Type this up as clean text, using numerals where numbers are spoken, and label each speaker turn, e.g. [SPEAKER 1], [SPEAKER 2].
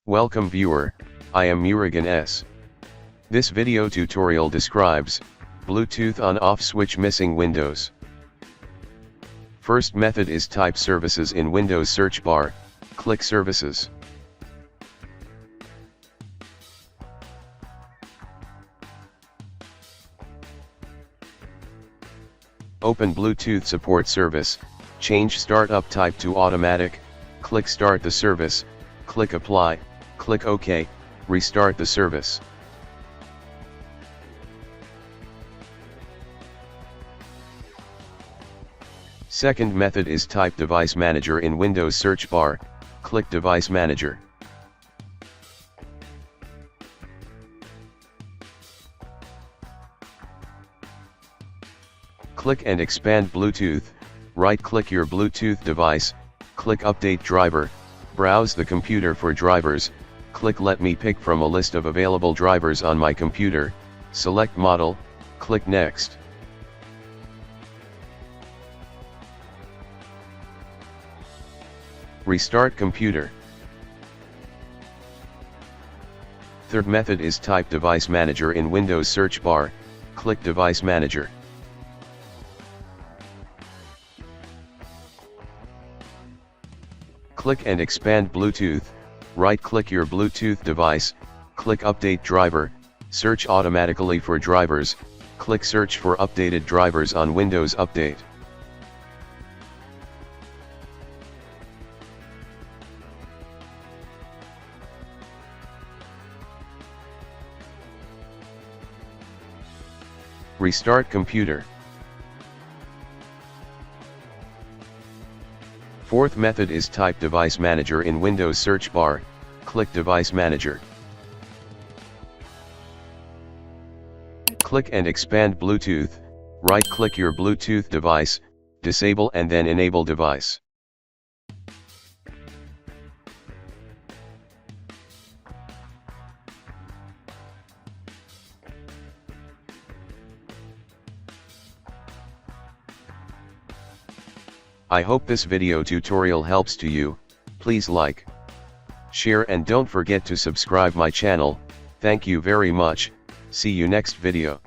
[SPEAKER 1] Welcome viewer, I am Murugan S. This video tutorial describes Bluetooth on-off switch missing Windows. First method is type services in Windows search bar, click services. Open Bluetooth support service, change startup type to automatic, click start the service, click apply, click OK, restart the service. Second method is type device manager in Windows search bar, click device manager. Click and expand Bluetooth, right-click your Bluetooth device, click Update Driver, browse the computer for drivers, click Let me pick from a list of available drivers on my computer, select Model, click Next. Restart computer. Third method is type Device Manager in Windows search bar, click Device Manager. Click and expand Bluetooth, right-click your Bluetooth device, click Update Driver, search automatically for drivers, click Search for updated drivers on Windows Update. Restart computer. Fourth method is type Device Manager in Windows search bar, click Device Manager. Click and expand Bluetooth, right-click your Bluetooth device, disable and then enable device. I hope this video tutorial helps to you. Please like, share and don't forget to subscribe my channel. Thank you very much. See you next video.